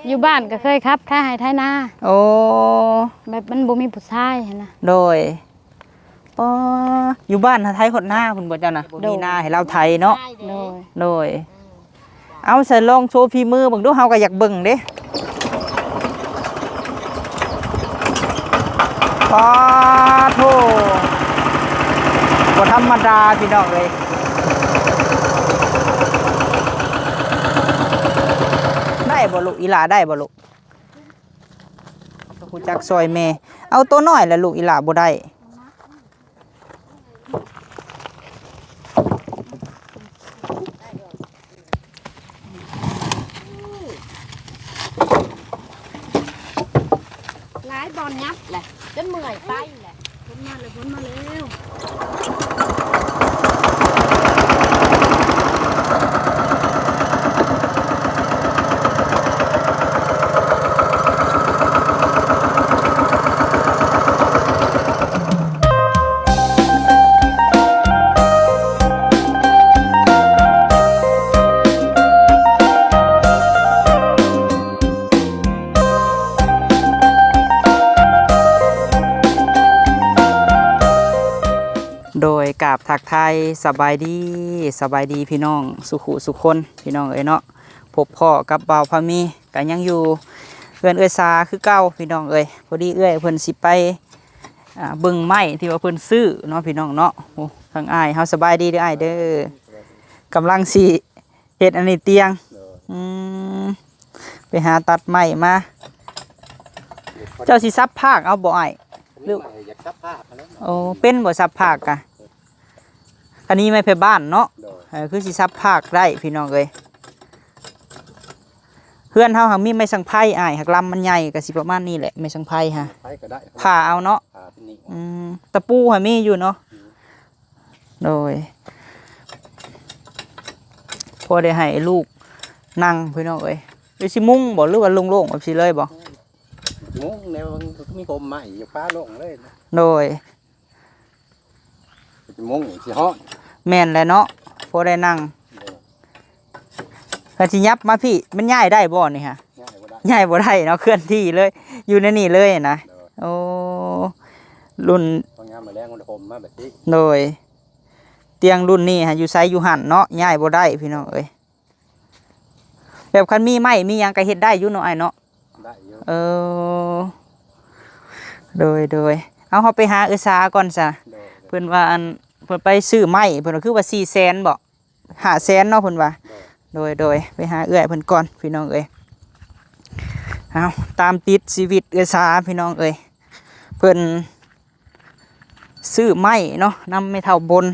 อยู่บ้านก็เคยครับถ้าให้ไทนาโอ้แบบมันบ่มีผู้ชายนะโดยปออยู่บ้านไทยคนหน้าคุณบ่เจ้าน่ะบ่มีหน้าให้เราไทยเนาะโดยเอาใส่ลองโชว์ฝีมือเบิ่งดูเฮาก็อยากเบิ่งเด้ปาโธบ่ธรรมดาพี่น้องเอ้ยได้บ่ลูกอีหลาได้บ่ลูกกูจักซอยแม่เอาตัวน้อยแหละลูกอีหลาบ่ได้หลายบอลยับแหละจนเมื่อยไปแหละพ้นมาเร็วโดยกราบทักทายสบายดีพี่น้องสุขุสุคนพี่น้องเอ้ยเนาะพบพ่อกับบ่าวพามีกันยังอยู่เพื่อนเอ้ยซาคือเก้าพี่น้องเอ้ยพอดีเอ้ยเพิ่นสิไปเบิ่งไม้ที่ว่าเพิ่นซื้อเนาะพี่น้องเนาะโอ้ทางอ้ายเฮาสบายดีเด้ออ้ายเด้อกำลังสิเฮ็ดอันนี้เตียงไปหาตัดไม้มาเจ้าสิซับภาคเอาบ่อ้ายหรืออยากซับภาคโอ้เป็นบ่ซับภาคกะอันนี้ไม่ไปบ้านเนาะคือสิซับภาคได้พี่น้องเอ้ยเพื่อนเฮาหังมีไม้สังไพ่อ้ายหักลำมันใหญ่ก็สิประมาณนี้แหละไม้สังไพ่ฮะผ่าเอาเนาะตะปูหามีอยู่เนาะโดยพอได้ให้ลูกนั่งพี่น้องเอ้ยไปสิมุ้งบ่หรือว่าโล่งๆแบบสิเลยบ่มุ้งแนวมีผมใหม่อยู่ฟ้าโล่งเลยโดยมุ้งสิฮ้อนแม่นแหละเนาะพอได้นั่งถ้าสิยับมาพี่มันย้ายได้บ่นี่ฮะย้ายบ่ได้เนาะเคลื่อนที่เลยอยู่ในนี่เลยนะโอ้รุ่นพองามมาแรงมันผมมาแบบนี้โดยเตียงรุ่นนี้ฮะอยู่ไซอยู่หั่นเนาะย้ายบ่ได้พี่น้องเอ้ยแบบคันมีไม้มีหยังก็เฮ็ดได้อยู่เนาะไอ้เนาะได้อยู่โดยเอาเฮาไปหาเอื้อซาก่อนซะเพิ่นว่าอันเพิ่นไปซื้อไม้เพิ่นคือว่า400,000บ่500,000เนาะเพิ่นว่าโดยไปหาเอื้อยเพิ่นก่อนพี่น้องเอ้ยเอาตามติดชีวิตเอื้อซาพี่น้องเอ้ยเพิ่นซื้อไม้เนาะนำไม่เท่าบน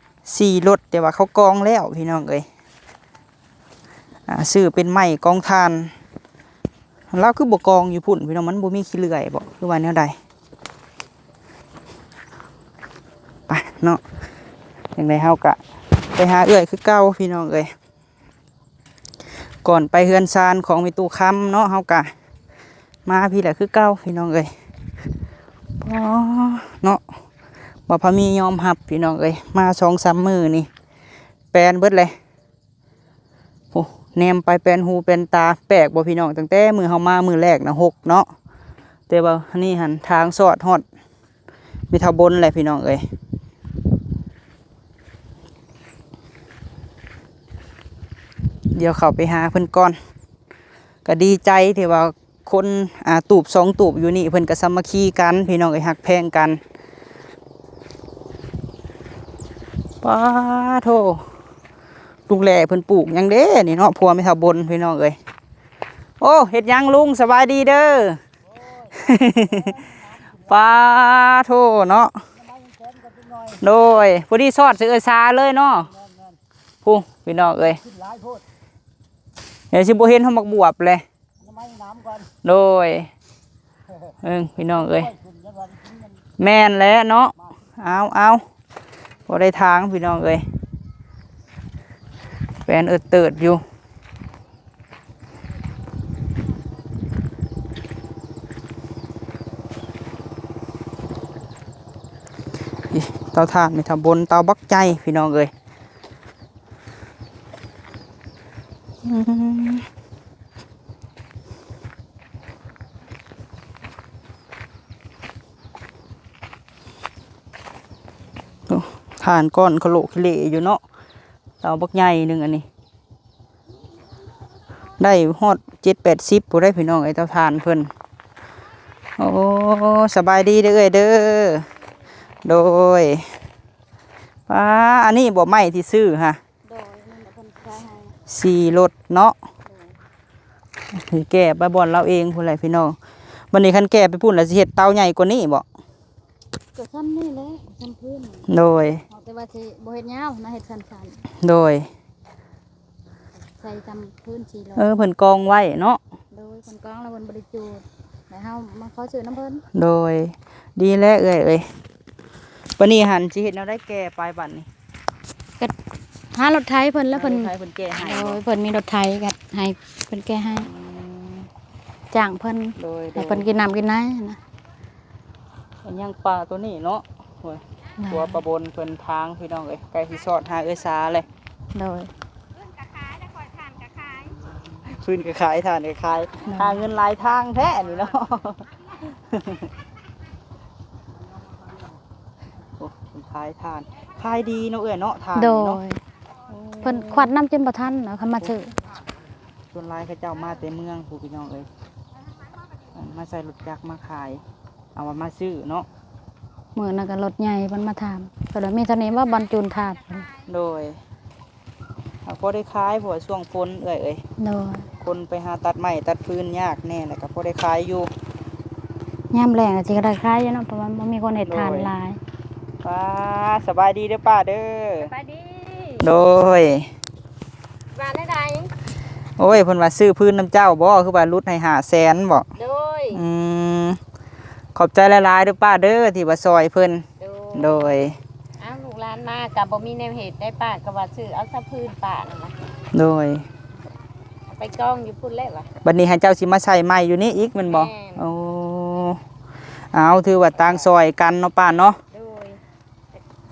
4รถแต่ว่าเขากองแล้วพี่น้องเอ้ยซื้อเป็นไม้กองทานเราคือบ่กองอยู่พุ่นพี่น้องมันบ่มีขี้เลื่อยบ่คือว่าแนวใดไปเนาะจังได๋เฮากะไปหาเอื้อยคือเก่าพี่น้องเอ้ยก่อนไปเฮือนซานของมีตู้คำเนาะเฮากะมาพี่แหละคือเก่าพี่น้องเอ้ยเนาะบ่พามียอมรับพี่น้องเอ้ยมา 2-3 มื้อนี่แปลนเบิดเลยโอ้แนมไปแปลนหูแปลนตาแปลกบ่พี่น้องตั้งแต่มือเฮามามือแรกนะ6เนาะแต่ว่านี่หันทางสอดฮอดมีเท่าบนแหละพี่น้องเอ้ยเดี๋ยวเข้าไปหาเพิ่นก่อนก็ดีใจที่ว่าคนตูบ2ตูบอยู่นี่เพิ่นก็สามัคคีกันพี่น้องเอ้ยฮักแพงกันป้าโธ่ลุงแหล่เพิ่นปลูกยังเด้นี่เนาะพัวไม่เท่าบนพี่น้องเอ้ยโอ้เฮ็ดยังลุงสบายดีเด้อป้าโธ่เนาะโดยพอดีซอดซื้อซาเลยเนาะผู้พี่น้องเอ้ยเดี๋ยวสิบ่เห็นเฮามักบวบเลยโดยพี่น้องเอ้ยแม่นแล้วเนาะเอาบ่ได้ทางพี่น้องเอ้ยแฟนเติดอยู่เตาถ่านนี่ทำบนเตาบักใจพี่น้องเอ้ย ทานก้อนขะโหลกขะเหล่อยู่เนาะเตาบักใหญ่หนึงอันนี้ได้ฮอด7-80บ่ได้พี่น้องไอ้เตาทานเพิ่นโอ้สบายดีเด้อเอ้ยเด้อโดยอันนี้บ่ไม้ที่ซื้อฮะโดยมันเพิ่นใช้ให้ 4รถเนาะแก่ไปบ่อนเราเองพุ่นแหละพี่น้องบัดนี้คันแก่ไปพุ่นแล้วสิเฮ็ดเตาใหญ่กว่านี้บ่ ก็ซ้ำนี่แหละซ้ำพื้น โดย เอาแต่ว่าสิบ่เฮ็ดยาวนะเฮ็ดสั้น โดย ๆใส่ซ้ำพื้น4โล เพิ่นกองไว้เนาะ โดยคนกองแล้วเพิ่นบ่ได้จูดแล้วเฮามาขอซื้อน้ำเพิ่น โดยดีแล้วเอ้ยบัดนี้หันสิเฮ็ดแนวได้แก่ปลายบัดนี้ ก็หารถไถเพิ่นแล้วเพิ่น ใช้เพิ่นแก่ให้ โดยเพิ่นมีรถไถก็ให้เพิ่นแก้ให้จ้างเพิ่น โดย ให้เพิ่นกินน้ำกินไหนนะ เป็นย่างปลาตัวนี้เนาะโอ้ยตัวปลาบนเพิ่นทางพี่น้องเอ้ยไก่สิสอดหาเอ้ยสาเลย โดย ฟื้นก็ขายทานก็ขายหาเงินหลายทางแท้นี่เนาะโอ้เพิ่นขายทานขายดีเนาะเอ้ยเนาะทาน โด นี่เนาะ ยเพิ่นควัดน้ำจนบ่ทันเอาคำมาซื้อ ส่วนหลายเขาเจ้ามาแต่เมืองผู้พี่น้องเอ้ยมาใส่รถจักรมาขาย เอามาซื้อเนาะ มื้อนั้นก็รถใหญ่เพิ่นมาถามก็เลยมีเท่านี้ว่าบรรจุนถาด โดยพอได้ขายเพราะว่าช่วงฝนเอ้ย โดย คนไปหาตัดไม้ตัดฟืนยากแน่แหละก็พอได้ขายอยู่ ยามแรงก็สิก็ได้ขายอยู่เนาะเพราะว่าบ่มีคนเฮ็ดทานหลาย ป้าสบายดีเด้อป้าเด้อ ไปดี โดย บ้านได้ โอ้ยเพิ่นว่าซื้อพื้นน้ำเจ้าบ่คือว่ารุดให้500,000บ่ โดย ขอบใจหลายๆเด้อป้าเด้อที่ว่าซอยเพิ่นโดย เอาลูกหลานมาก็บ่มีแนวเฮ็ดได้ป้าก็ว่าซื้อเอาซะพื้นป้านั่นล่ะ โดย ไปกองอยู่พุ่นแล้วว่ะ บัดนี้ให้เจ้าสิมาใส่ไม้อยู่นี่อีกแม่นบ่ แม่น โอ้เอาถือว่าต่างซอยกันเนาะป้าเนาะ โดย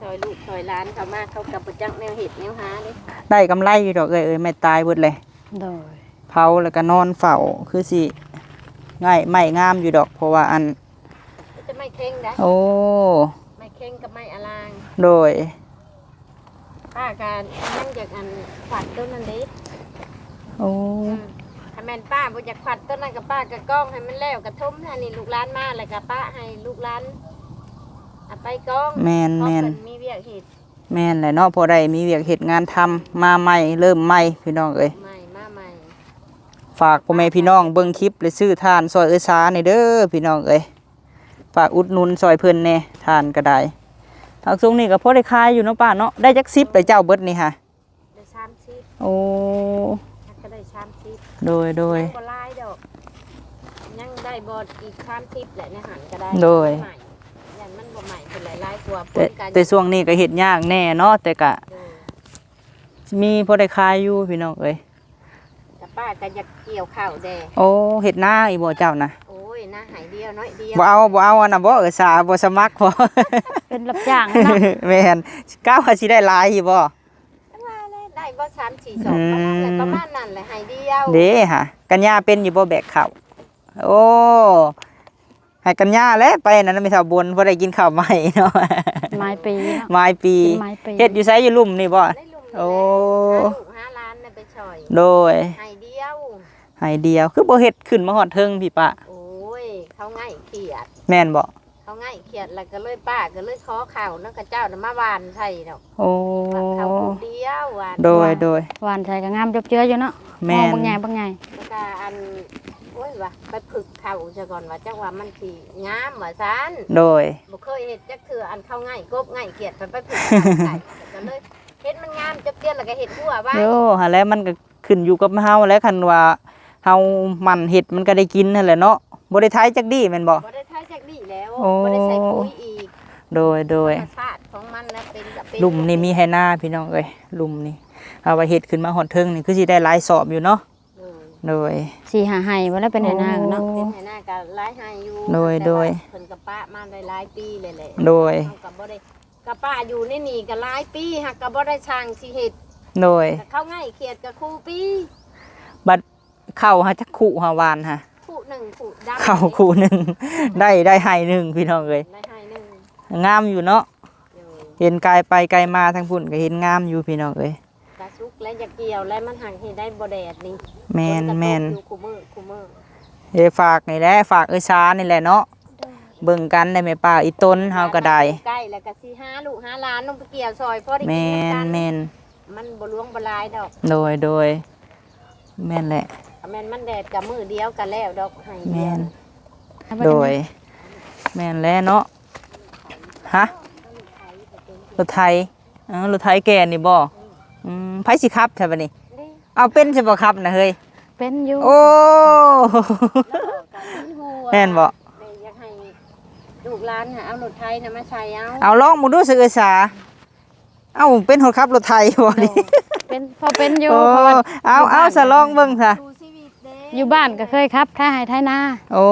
ซอยลูกซอยหลานเขามาเขากับบ่จักแนวเฮ็ดแนวหาเด้ ได้กำไรอยู่ดอกเอ้ยไม่ตายเบิดเลย โดย เผาแล้วก็นอนเฝ้าคือสิง่ายไม่งามอยู่ดอกเพราะว่าอัน จะไม่เข่งได้ โอ้ ไม่เข่งกับไม่อลาง โดย ป้าการนั่งจากอันขวัดต้นนั้นเด้ โอ้ ถ้าแม่นป้าบ่อยากขวัดต้นนั้นกับป้าก็กล้องให้มันแล้วกระทุ่มอันนี้ลูกหลานมาแล้วก็ป้าให้ลูกหลานเอาไปกล้อง แม่น เพราะ แม่น เพิ่นมีเวียกเฮ็ด แม่นแหละเนาะพอได้มีเวียกเหตุงานทำมาใหม่เริ่มใหม่พี่น้องเอ้ย ใหม่มาใหม่ ฝากพ่อแม่พี่น้องเบิ่งคลิปและซื้อทานซอยเอ้ยสานี่เด้อพี่น้องเอ้ยฝากอุดหนุนซอยเพิ่นแน่ทานก็ได้ผักซุงนี่ก็พอได้ขายอยู่เนาะป้าเนาะได้จัก10เลยเจ้าเบิดนี่ค่ะ ได้30 โอ้ ก็ได้30 โดย ยังบ่หลายดอกยังได้บ่อีก30แหละในหันก็ได้ โดย ใหม่ยันมันบ่ใหม่เป็นหลายๆกว่า แต่ช่วงนี้ก็เฮ็ดยากแน่เนาะแต่ก็ โดย มีพอได้ขายอยู่พี่น้องเอ้ย แต่ป้าก็อยากเกี่ยวข้าวแด โอ้เฮ็ดนาอีบ่เจ้านะ โอ้ยนะหายเดียวน้อยเดียว บ่เอาอันน่ะบ่เอ้ยสาบ่สมัครบ่ เป็นรับจ้างเนาะ แม่นก้าวว่าสิได้หลายอีบ่ ว่าเลยได้บ่3 4 2ประมาณนั้นแหละหายเดียว เด้ค่ะกัญญาเป็นอยู่บ่แบกข้าวโอ้ให้กัญญาแหล้วไปนั่นนะมีสาวบนบ่ได้กินข้าวใหม่เนาะ ไม้ปีเนาะ ไม้ปี ไม้ปี เฮ็ดอยู่ไสอยู่ลุ่มนี่บ่ ได้ลุม โอ้ 5 ล้านน่ะไปช่อย โดย หายเดียว ให้เดียวคือบ่เฮ็ดขึ้นมาฮอดเทิงพี่ปะ โอ้ยเขาง่ายเขียด แม่นบ่ เขาง่ายเขียดแล้วก็เลยป้าก็เลยขอข้าวนั่นก็เจ้าน่ะมาหวานใส่ดอก โอ้ ข้าวผู้เดียวหวาน โดย หวานใส่ก็งามจบเจืออยู่เนาะ แม่น บางใหญ่แล้วก็อันโอ้ยว่ะไปผึกข้าวซะก่อนว่าจังว่ามันสิงามว่าซั่น โดย บ่เคยเฮ็ดจักเทื่ออันเข้าง่ายกบง่ายเขียดไปผึกข้าวใส่ก็เลยเฮ็ดมันงามจักเดือนแล้วก็เฮ็ดหัวไว้ โยหาแล้วมันก็ขึ้นอยู่กับเฮาแหล้วคันว่าเฮามันเฮ็ดมันก็ได้กินนั่นแหละเนาะบ่ได้ทายจักดีแม่นบ่ บ่ได้ใช้จักดีแล้ว โอ้ บ่ได้ใส่ปุ๋ยอีก โดย ธรรมชาติของมันนะเป็นก็เป็น หลุมนี่มีให้หน้าพี่น้องเอ้ยหลุมนี่เอาไว้เฮ็ดขึ้นมาฮอดเทิงนี่คือสิได้หลายสอบอยู่เนาะ เออ โดย 4-5ไห้บ่ได้เป็นไหนาเนาะ โอ้ เป็นไหนาก็หลายไห้อยู่ โดย แต่ว่า โดย เพิ่นก็ปะมาได้หลายปีเลยแหละ โดย เฮาก็บ่ได้ก็ป้าอยู่ในนี่ก็หลายปีหักก็บ่ได้ช่างสิเฮ็ด โดย ก็เข้าง่ายเขียดก็คู่ปี บัดเข้าหาจักขู่หาวานฮะ คู่หนึ่งคู่ดำ เข้าคู่หนึงได้ให้หนึงพี่น้องเอ้ย ได้ให้หนึ่ง งามอยู่เนาะ เออ เห็นกายไปไกลมาทั้งพุ่นก็เห็นงามอยู่พี่น้องเอ้ย กระซุกและอยากเกี่ยวและมันหังเห็นได้บ่แดดนี่ แม่นแม่น อยู่คุมือ เฮ้ฝากนี่แหละฝากเอ้ยช้านี่แหละเนาะเบิ่งกันได้แม่ป้าอีต้นเฮาก็ได้ ใกล้แล้วก็สิหาลูกหาหลานลงไปเกี่ยวซอยพอได้กิ แม่ น น กัน แม่น มันบ่หลวงบ่หลายดอก โดยแม่นแหละ แม่นมันแดดกับมือเดียวกันแล้วดอกให้ แม่นโดยแม่นแล้วเนาะฮะรถไทยรถไทยแก่นี่บ่ไผสิขับใช่ปะนี่เอาเป็นใช่บ่ครับนะเฮ้ย เป็นอยู่ โอ้แม่นบ่ อยากให้ลูกหลานเอารถไทยน่ะมาใช้เอา เอาลองมึงดูสึกเอ้ยสาเอ้าเป็นคนขับรถไทยบ่นี่ เป็นพอเป็นอยู่ โอ้ เพราะว่า เอาสะลองเบิ่งซะ ดูชีวิตเด้ อยู่บ้านก็เคยครับถ้าให้ไทยนา โอ้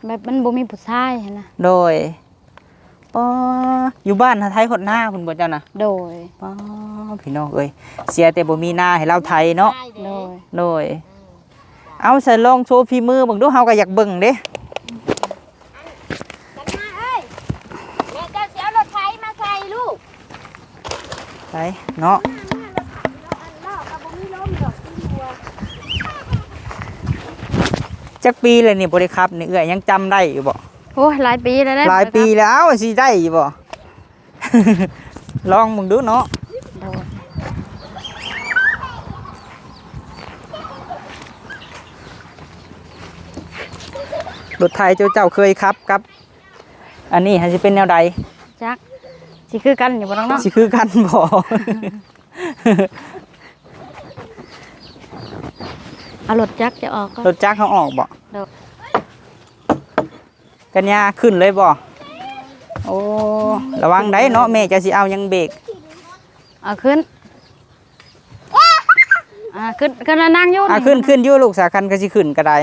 แบบมันบ่มีผู้ชายหั้นนะ โดยป้ออยู่บ้านไทยคนหน้าคุณบ่เจ้าน่ะ โดย ป้อพี่น้องเอ้ยเสียแต่บ่มีหน้าให้เราไทยเนาะ ได้ โด เด้ ย โดยเอาใส่ลองโชว์ฝีมือเบิ่งดูเฮาก็อยากเบิ่งเด้ กันมาเอ้ยแม่เจ้าสิเอารถไทยมาใส่ลูก ไปเนาะ อันนอกก็บ่มีลมดอกที่หัว จักปีเลยนี่บ่ได้ขับนี่เอ้ยยังจำได้อยู่บ่ โอ้ยหลายปีแล้วนะ หลายปีแล้วเอ้าสิได้อยู่บ่ ลองมึงดูเนาะ โดย รถไทยเจ้าเคยขับครับ อันนี้สิเป็นแนวใด จักสิคือกันอยู่บ่น้องเนาะ สิคือกันบ่ เอารถจักจะออกก็ รถจักรเขาออกบ่ โดย กันยาขึ้นเลยบ่โอ้ระวังได้เนาะแม่จะสิเอายังเบรก เอาขึ้นขึ้นแล้วนั่งอยู่ ขึ้นอยู่ลูกสาคันก็สิขึ้นก็ได้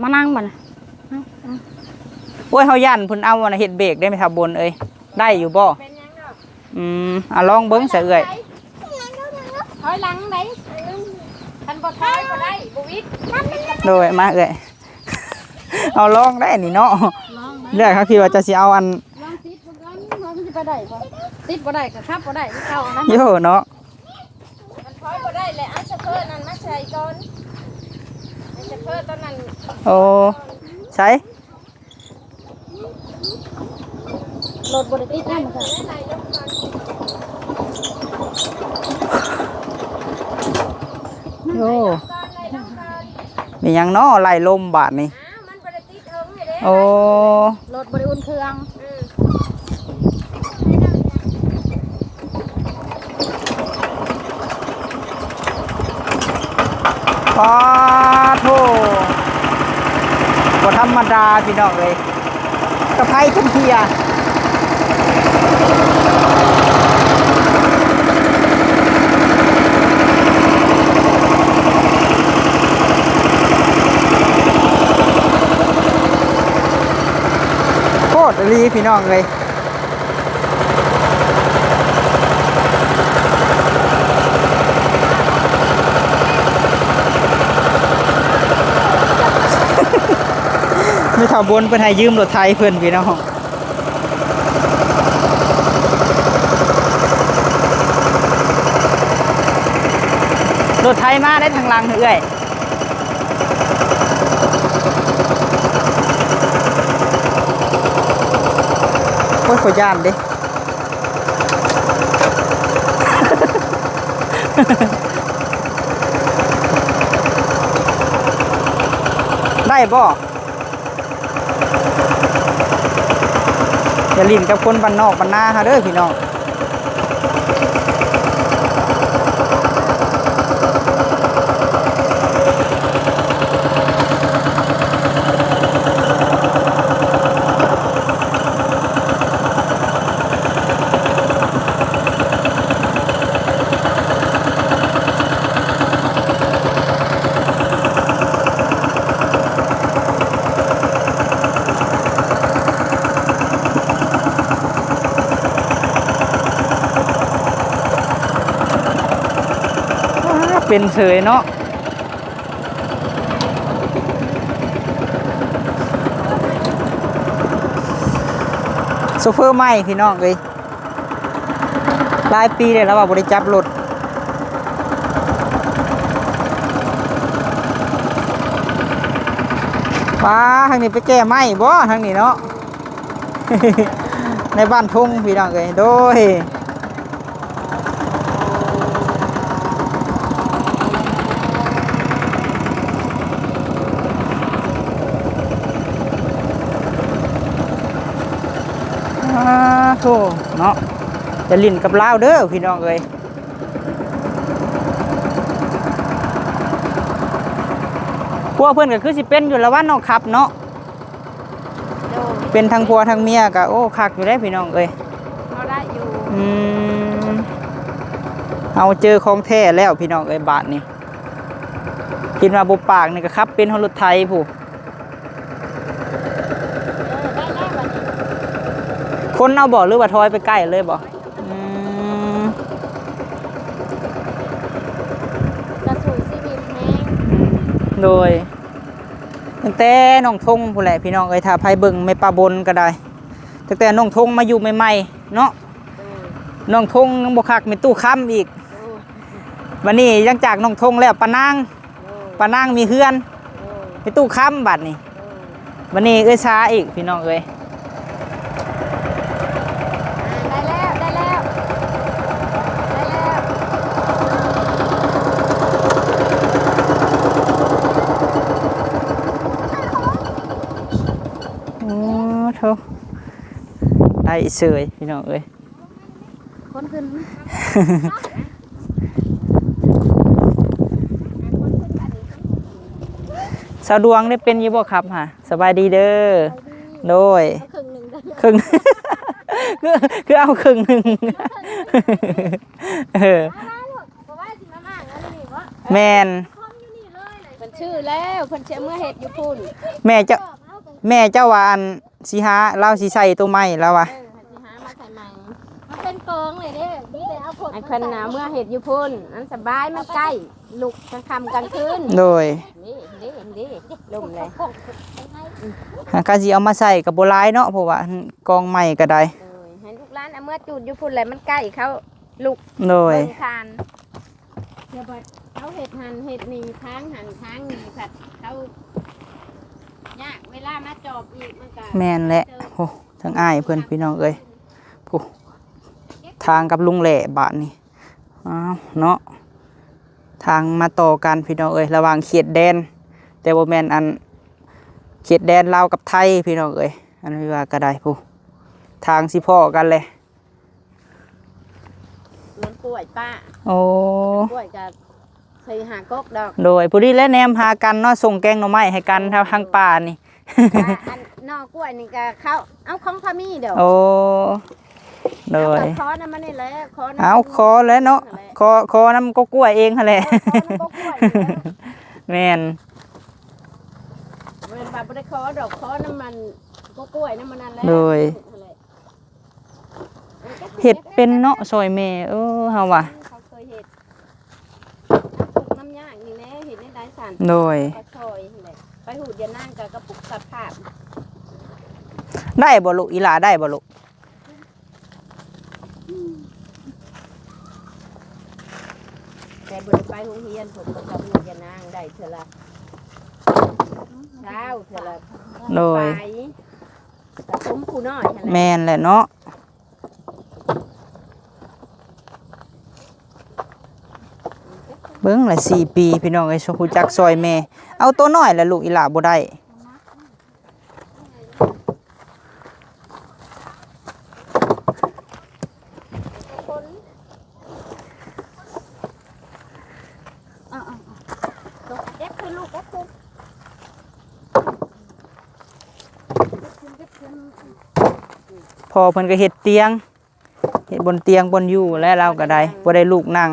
มานั่งบ่น่ะ โอ้ยเฮาย่านเพิ่นเอาน่ะเฮ็ดเบรกได้ไหมครับบนเอ้ยได้อยู่บ่ เป็นยังดอก ลองเบิ่งซะเอ้ย ถอยหลังไหนคันบ่ถอยบ่ได้บ่วิด โดยมาเอ้ย เอาลองได้นี่เนาะเรื่องเขาคิดว่าจะสิเอาอัน ลองติดบ่กันมันสิไปได้บ่ติดบ่ได้ก็ขับบ่ได้เข้าอันนั้น โยเนาะ มันถอยบ่ได้เลยเอาเชฟเฟอร์นั่นมาใส่ก่อนไอ้เชฟเฟอร์ตอนนั้น โอ้ใช่ รถบ่ได้ติดนะมันก็ ได้ยกก่อน โย ก่อนเลยต้องก่อน มีหยังเนาะไล่ลมบาดนี่ มันบ่ได้ติดเถิงนี่เด้ โอ้ รถบ่ได้อุ่นเครื่อง ปาโถบ่ธรรมดาพี่น้องเลยกระไพทุกเทียโคตรดีพี่น้องเลยไม่ถาบนเพิ่นให้ยืมรถไทยเพิ่นพี่น้องรถไทยมาได้ทางหลังเอ้ยโคตรขย่านเด้ ได้บ่อย่าลิ้นกับคนบ้านนอกบ้านนาฮะเด้อพี่น้องเป็นเฉยเนาะโซเฟอร์ใหม่พี่น้องเลย หลายปีเลยแล้วว่าบ่ได้จับรถว้าทางนี้ไปแก้ไม้บ่ทางนี้เนาะ ในบ้านทุ่งพี่น้องเอ้ยโดยโธ่เนาะจะลิ้นกับลาวเด้อพี่น้องเอ้ยพวกเพื่อนก็คือสิเป็นอยู่ละวันน้องขับเนาะ โดย เป็นทั้งผัวทั้งเมียก็โอ้คักอยู่ได้พี่น้องเอ้ย เขาได้อยู่ เอาเจอของแท้แล้วพี่น้องเอ้ยบาทนี่กินมาบุปากนี่ก็ขับเป็นรถไทยผู้ ได้แล้วบัดนี้ คนเอาบ่หรือว่าทอยไปใกล้เลยบ่ กระสุนซีวิมแห้ง โดยตั้งแต่น้องทงผู้แหละพี่น้องเอ้ยถ้าไผเบิ่งไม่ปลาบนก็ได้ตั้งแต่น้องทงมาอยู่ใหม่ๆเนาะน้องทงยังบ่คักมีตู้ค้ำอีกวันนี้ยังจากน้องทงแล้วปานางมีเฮือนมีตู้ค้ำบัดนี้วันนี้เอ้ยช้าอีกพี่น้องเอ้ย ได้แล้วได้แล้วได้แล้ว โอ้โธ่ได้เสยพี่น้องเอ้ย คนขึ้น สาวดวงได้เป็นอยี่บ่ครับฮะสบายดีเด้อโดย ครึ่งหนึงได้ ครึ่ง คือเอาครึ่งหนึ่งเออ เพราะว่าสิมาม่าอันนี้ว่า แมน พร้อมอยู่นี่เลยเพิ่นชื่อแล้วเพิ่นเชื่อเมื่อเฮ็ดอยู่พุ่น แม่เจ้าวาอันสิหาเล่าสิใส่ตัวไม้แล้ววะ สิหามาใส่ใหม่มันเป็นกองเลยเด้มีแต่เอาผล ไอ้คนหนาเมื่อเห็ดอยู่พุ่นอันสบายมันใกล้ลุกกลางค่ำกลางคืน โดย นี่ลมเลย หากาสิเอามาใส่กับโบรายเนาะเพราะว่ากองไม้ก็ได้ ให้ลูกหลานเอาเมื่อจูดอยู่พุ่นเลยมันใกล้เขาลุก โดย เบิ่งทานเดี๋ยวเขาเห็ดหันเห็ดนี่ค้างหันค้างนี่ผัดเขายากเวลามาจอบอีกมันก็ แม่นแหละโอ้ทั้งอ้ายเพื่อนพี่น้องเอ้ยผู้ทางกับลุงแหล่บาทนี่อ้าวเนาะทางมาต่อกันพี่น้องเอ้ยระหว่างเขตแดนแต่บ่แม่นอันเขตแดนลาวกับไทยพี่น้องเอ้ยอันนี้ว่าก็ได้ผู้ทางสิพ่อกันเลย เหมือนกล้วยป้า โอ้ กล้วยจะใส่หากกดอก โดยผู้ที่และแนมหากันเนาะส่งแกงหน่อไม้ให้กันทางป่านี่ อันนอกกล้วยนี่ก็เขาเอาของพามีเดี๋ยว โอ้โดย เอาคอน้ำมันนี่แหละคอน้ำ เอาคอแล้วเนาะคอน้ำก็กล้วยเองหั่นแหละ คอน้ำก็กล้วยอยู่แล้ว แม่น มันแบบไม่ได้คอดอกคอน้ำมันก็กล้วยน้ำมันนั่นแหละ โดยเห็ดเป็นเนาะซอยแม่เฮาว่ะ เขาเคยเห็ดน้ำปุกน้ำยากนี่แน่เห็ดในได้สัน โดย กระชอยนี่แหละไปหูดยานั่งกับกระปุกกับภาพ ได้บ่ลูกอีหลาได้บ่ลูก แต่บริไปหงเฮียนผมก็จะหูดยานั่งได้เท่าละเช้าเท่าละ โดย ไปกระตุ้มผู้น้อยเท่าละ แม่นแหละเนาะเบิ่งละ4 ปีพี่น้องไอ้ยฮู้จักซอยแม่เอาตัวน้อยแหละลูกอีหลาบ่ได้ เด็กคือลูกก็คือ พอเพิ่นก็เฮ็ดเตียงเฮ็ดบนเตียงบนอยู่แล้วเราก็ได้บ่ได้ลูกนั่ง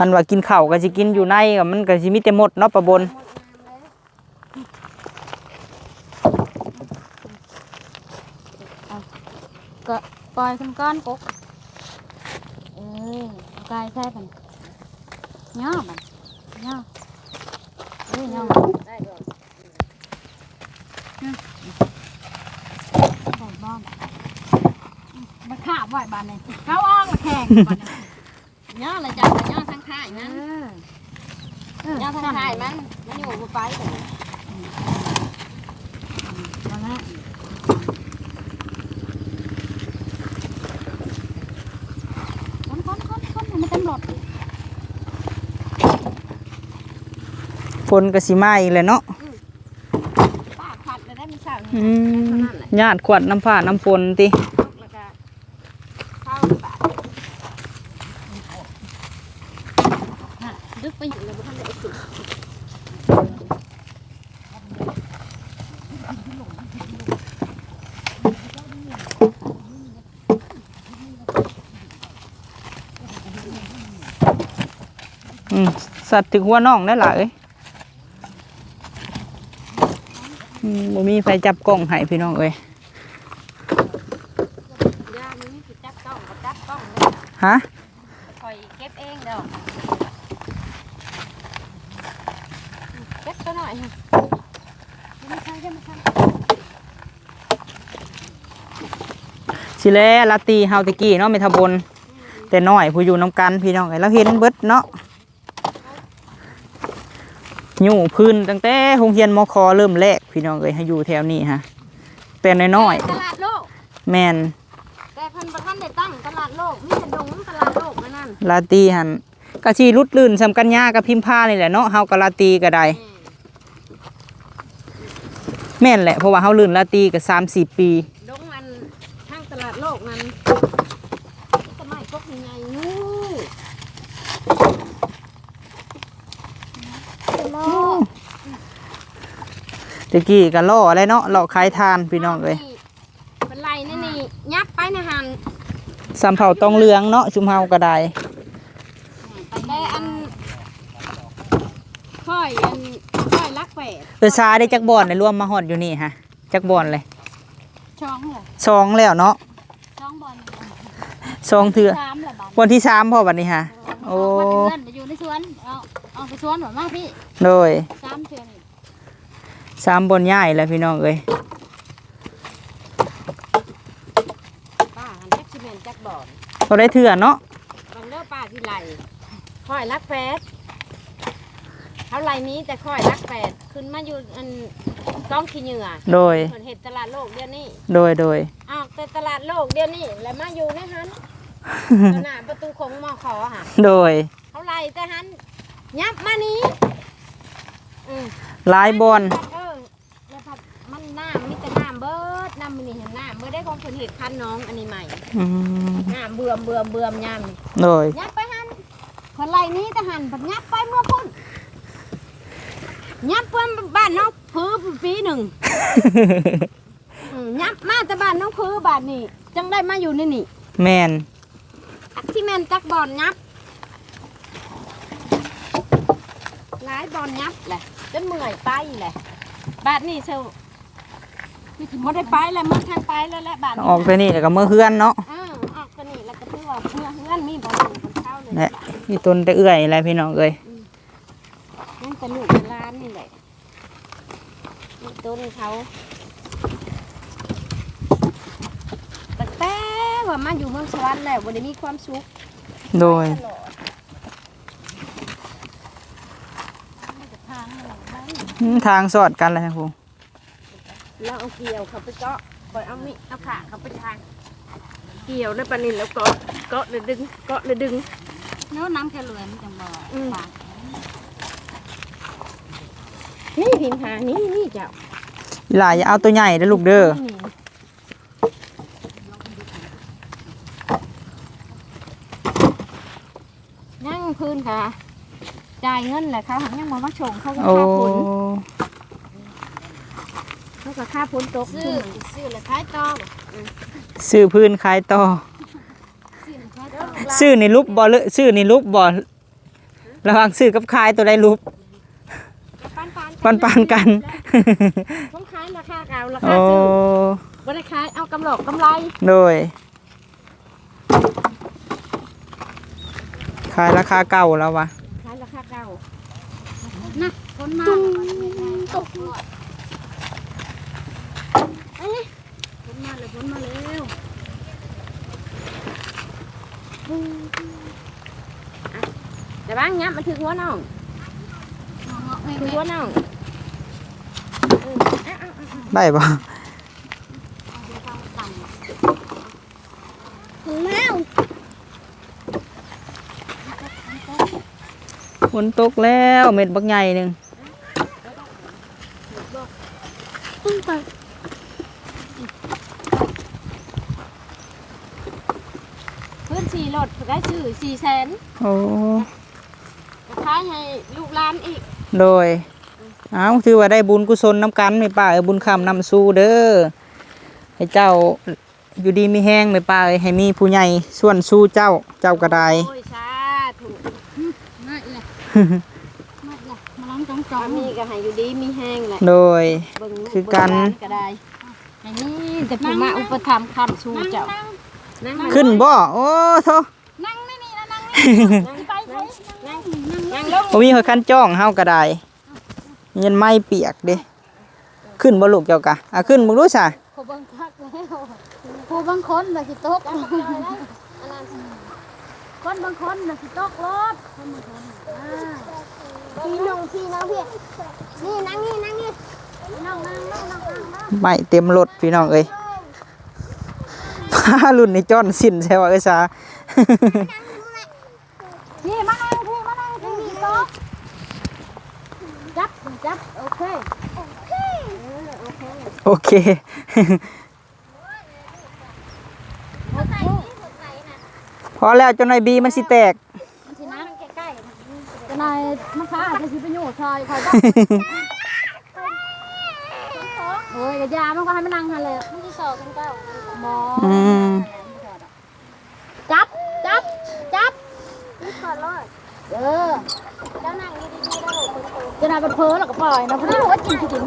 พันว่ากินข้าวก็สิกินอยู่ในก็มันก็สิมีแต่หมดเนาะประบน ก็ปล่อยขึ้นก้อนกกกายใช่ปันย่อมันย่อย่อ ได้ก่อน ใส่บ้อมมาขาบ ไหวบ้านนี่ เขาอ้องมาแข่งก่อนย่อเลยจ้ะย่อทางท้ายมันย่อทางท้ายมันอยู่บนไปเลย มาแล้วคนให้มันเต็มรถ ฝนก็สิมาอีกแล้วเนาะ ป้าขัดเลยได้มีเช้า อืมญาติขวดน้ำฟ้าน้ำฝนติ แล้วก็เข้าบาทดึกไปอยู่เลยบุท่านได้สุด สัตว์ถึงหัวน้องได้หลายบ่มีไฟจับกล้องให้พี่น้องเอ้ย ย่านี้คือจับกล้องกับจับกล้องเลย ฮะ คอยเก็บเองเด้อเก็บตัวหน่อยไม่ใช่ไม่ใช่ สิแลลาตีเฮาตะกี้เนาะเมทาบนแต่น้อยผู้อยู่น้ำกันพี่น้องเอ้ยแล้วเห็นเบิดเนาะอยู่พื้นตั้งแต่โรงเรียนมคเริ่มแรกพี่น้องเอ้ยให้อยู่แถวนี้ฮะแต่น้อย ตลาดโลก ๆแม่น แต่เพิ่นบ่ทันได้ตั้งตลาดโลกมีแต่ดงตลาดโลกนั่น ลาตีหันก็สิรุดลื่นสำกัญญากับพิมพานี่แหละเนาะเฮากับลาตีก็ได้แม่นแหละเพราะว่าเฮาลื่นลาตีก็3-4 ปี ดงอันทางตลาดโลกนั้นสมัยพวกยังไงงูโลก ตะกี้ก็ล่ออะไรเนาะล่อขายทานพี่น้องเอ้ย เป็นไรนี่นี่ยับไปนะหัน สำเผาตองเหลืองเนาะชุมเฮาก็ได้ แต่อันค่อยรักแปด ซาได้จักบ่อนได้รวมมาฮอดอยู่นี่ฮะจักบ่อนเลย ช่องเลย สองแล้วเนาะ ช่องบอล สองเทื่อ สามแหละบ้าน วันที่3พอบัดนี้ฮะโอ้ มาถึงเงินอยู่ในสวนเอาไปสวนหมดมากพี่ โดย สามเทือนนี่ 3บ่อนใหญ่แล้วพี่น้องเอ้ย ป้าหันแจ็คซีเมนต์จักบ่อน บ่ได้เทื่อเนาะ บางเด้อป้าที่ไรค่อยรักแปดเขาไรนี้แต่ค่อยรักแปดขึ้นมาอยู่อันกล้องขี้เหงื่อ โดย เหมือนเห็ดตลาดโลกเดี๋ยวนี้ โดย อ้าวแต่ตลาดโลกเดี๋ยวนี้แล้วมาอยู่ในหันขนาดประตูของมอขอค่ะ โดย เขาไล่แต่หันยับมานี้อืม หลายบ่อน แล้วพัดมันน้ำมีแต่น้ำเบิดน้ำมันนี่เห็นน้ำเมื่อได้ของคนเห็ดคันน้องอันนี้ใหม่ อืม น้ำเบื่อมยาม โดย ยับไปหันคนไล่นี้แต่หันพัดยับไปเมื่อพุ่นยับเพื่อนบ้านน้องพื้ปีหนึ่ง ยับมาแต่บ้านน้องพื้บ้านนี่จังได้มาอยู่นี่นี่ แม่น ที่แมนจักบอลยับหลายบอลยับแหละจนเมื่อยไปแหละบ้านนี่เซลไม่ได้ไปแล้วเมื่อทางไปแล้วแหละบ้าน ออกไปนี่แล้วก็มื้อเฮือนเนาะ ออกไปนี่แล้วก็เพื่อเพื่อนมีบอลคนเข้าเลย และอีต้นแต่เอื้อยอะไรพี่น้องเอ้ย นั่นเป็นลูกเป็นร้านนี่แหละนี่ต้นเขาแต่ว่ามาอยู่เมืองสวรรค์แล้ววันนี้มีความสุข โดย ตลอด ทางอะไรบ้าง ทางสอดกันเลยครับครู เราเอาเกี่ยวเขาไปเกาะปล่อยเอามีเอาขาเขาไปทางเกี่ยวแล้วปลานิลแล้วเกาะเลยดึงเกาะเลยดึง เนื้อน้ำแค่เหลือมันจังบ่ปาก นี่พิมพ์หานี่เจ้า อีหลายอย่าเอาตัวใหญ่เด้อลูกเด้อ นั่งพื้นค่ะจ่ายเงินแหละเขาหันยังมาชงเขาก็ โอ้ ค่าผลเขาก็ค่าผลตกซื้อแล้วขายต่อ ซื้อพื้นขายต่อซื้อในรูปบ่เลยซื้อในรูปบ่ระหว่างซื้อกับขายตัวใดรูปปันกัน ต้องขายราคาเก่ารา โอ้ คาซื้อบ่ได้ขายเอากำไร โดยขายราคาเก่าแล้ววะ ขายราคาเก่า นะคนมาตกคนมาเลยคนมาเร็ว ข แต่บ้างเนี้ยมันถึงหัวน้องถึงหัวน้อง ได้บ่ แล้ว ฝนตกแล้วเม็ดบักใหญ่หนึง เพื่อนสี่รถได้ชื่อ400,000 โอ้ ขายให้ลูกหลานอีก โดยเอาถือว่าได้บุญกุศลน้ำกันแม่ป้าบุญคำนำสู่เด้อให้เจ้าอยู่ดีมีแห้งแม่ป้าให้มีผู้ใหญ่ส่วนสู้เจ้าก็ได้ โอ้ยสาธุ มาเลยมาเลยมาล้างจ้อง สามีก็ให้อยู่ดีมีแห้งแหละ โดย เบิ่งลู คือกัน เบิ่งหลาก็ได้ให้นี่แต่ผู้มาอุปถัมภ์ค้ำชูเจ้านั่ง ขึ้นบ่โอ้โธ่ นั่งไม่นี่นะนั่งนี่ไปไป นั่งลง บ่มีหัวคันจ้องเฮาก็ได้ยันไม้เปียกเด้ขึ้นบ่ลูกเจ้ากะขึ้นมึงรู้ซะ ผู้บังคับแล้วผู้บางคนน่ะสิตกคนบางคนน่ะสิตกรถคนบางคนพี่น้องพี่นี่นั่งนี่นั่ง ไม้เต็มรถพี่น้องเอ้ยพารุ่นนี้จ้อนสิ้นใช่ว่าเอ้ยซา พี่มานั่งพี่ตกจับโอเค โอเค พอแล้วจนหน่อยบีมันสิแตก สินะใกล้ๆจะนายมะขามจะสิไปอยู่ซอยคอยจับโอ้ยกระยามันก็ให้มันนั่งหั่นแหละมันสิสอกกันเก้าหมอ อืม จับนี่ขอรอดเจ้านั่งดีๆได้จะนายเป็นเพ้อแล้วก็ปล่อยนะเพราะนั่นว่ากินกิน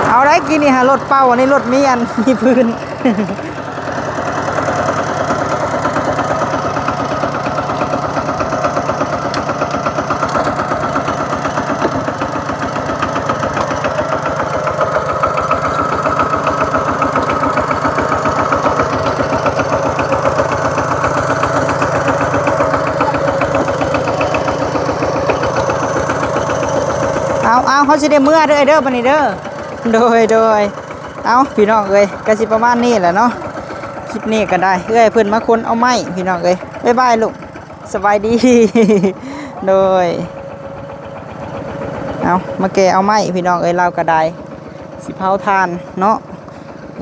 เอาได้กินนี่ฮะรถเป้าอันนี้รถมีอันมีพื้น เอาเขาสิได้เมื่อเด้อบัดนี้เด้อโดยเอาพี่น้องเอ้ยก็สิประมาณนี้แหละเนาะคลิปนี้ก็ได้เอ้ยเพิ่นมาคนเอาไม้พี่น้องเอ้ยบ๊ายบายลูกสบายดี โดยเอามาแกะเอาไม้พี่น้องเอ้ยเราก็ได้สิเผาทานเนาะ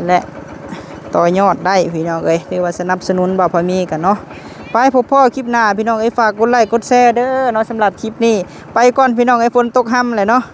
และต่อยอดได้พี่น้องเอ้ยเรียกว่าสนับสนุนบ่าวพอมีกันเนาะไปพบพ่อคลิปหน้าพี่น้องเอ้ยฝากกดไลค์กดแชร์เด้อเนาะสำหรับคลิปนี้ไปก่อนพี่น้องเอ้ยฝนตกห่ำเลยเนาะ